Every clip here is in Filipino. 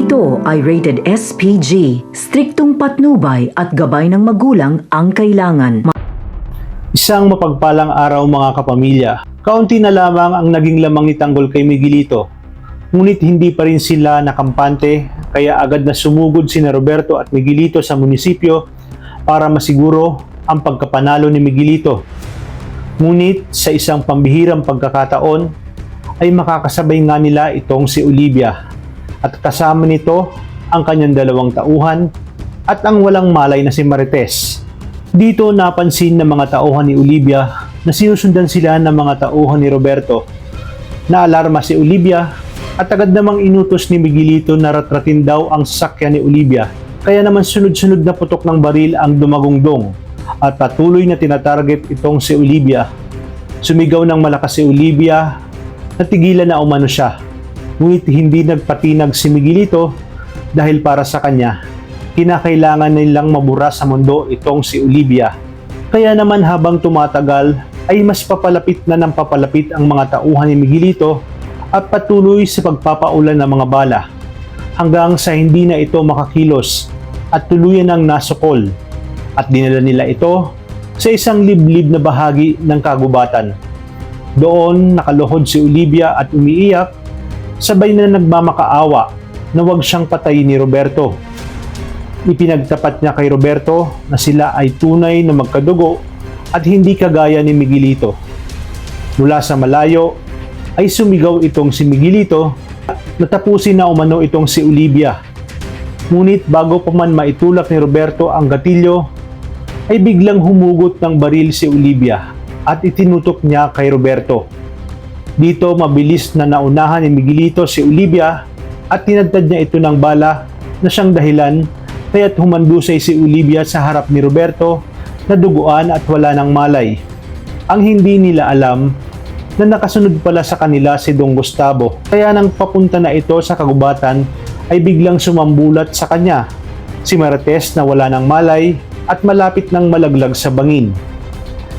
Ito ay rated SPG, striktong patnubay at gabay ng magulang ang kailangan. Isang mapagpalang araw mga kapamilya. Kaunti na lamang ang naging lamang ni Tanggol kay Miguelito. Ngunit hindi pa rin sila nakampante kaya agad na sumugod sina Roberto at Miguelito sa munisipyo para masiguro ang pagkapanalo ni Miguelito. Ngunit sa isang pambihirang pagkakataon ay makakasabay nga nila itong si Olivia at kasama nito ang kanyang dalawang tauhan at ang walang malay na si Marites. Dito napansin ng mga tauhan ni Olivia na sinusundan sila ng mga tauhan ni Roberto. Naalarma si Olivia at agad namang inutos ni Miguelito na ratratin daw ang sasakyan ni Olivia. Kaya naman sunod-sunod na putok ng baril ang dumagungdong at patuloy na tinatarget itong si Olivia. Sumigaw ng malakas si Olivia, natigilan na umano siya. Ngunit hindi nagpatinag si Miguelito dahil para sa kanya, kinakailangan nilang mabura sa mundo itong si Olivia. Kaya naman habang tumatagal ay mas papalapit na ng papalapit ang mga tauhan ni Miguelito at patuloy sa pagpapaulan ng mga bala hanggang sa hindi na ito makakilos at tuluyan ng nasukol at dinala nila ito sa isang liblib na bahagi ng kagubatan. Doon nakaluhod si Olivia at umiiyak, sabay na nagmamakaawa na huwag siyang patayin ni Roberto. Ipinagtapat niya kay Roberto na sila ay tunay na magkadugo at hindi kagaya ni Miguelito. Mula sa malayo ay sumigaw itong si Miguelito na tapusin na umano itong si Olivia. Ngunit bago pa man maitulak ni Roberto ang gatilyo, ay biglang humugot ng baril si Olivia at itinutok niya kay Roberto. Dito mabilis na naunahan ni Miguelito si Olivia at tinadtad niya ito ng bala na siyang dahilan kaya't humandusay si Olivia sa harap ni Roberto na duguan at wala ng malay. Ang hindi nila alam na nakasunod pala sa kanila si Dong Gustavo kaya nang papunta na ito sa kagubatan ay biglang sumambulat sa kanya si Marites na wala ng malay at malapit nang malaglag sa bangin.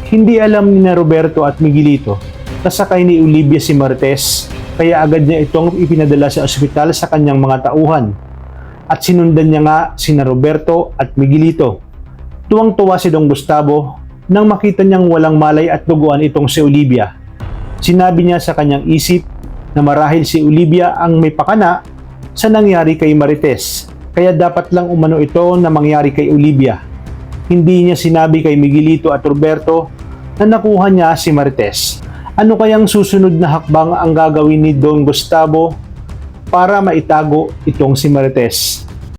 Hindi alam ni na Roberto at Miguelito nasakay ni Olivia si Marites kaya agad niya itong ipinadala sa ospital sa kanyang mga tauhan at sinundan niya nga sina Roberto at Miguelito. Tuwang-tuwa si Dong Gustavo nang makita niyang walang malay at duguan itong si Olivia. Sinabi niya sa kanyang isip na marahil si Olivia ang may pakana sa nangyari kay Marites kaya dapat lang umano ito na mangyari kay Olivia. Hindi niya sinabi kay Miguelito at Roberto na nakuha niya si Marites. Ano kayang susunod na hakbang ang gagawin ni Don Gustavo para maitago itong si Marites?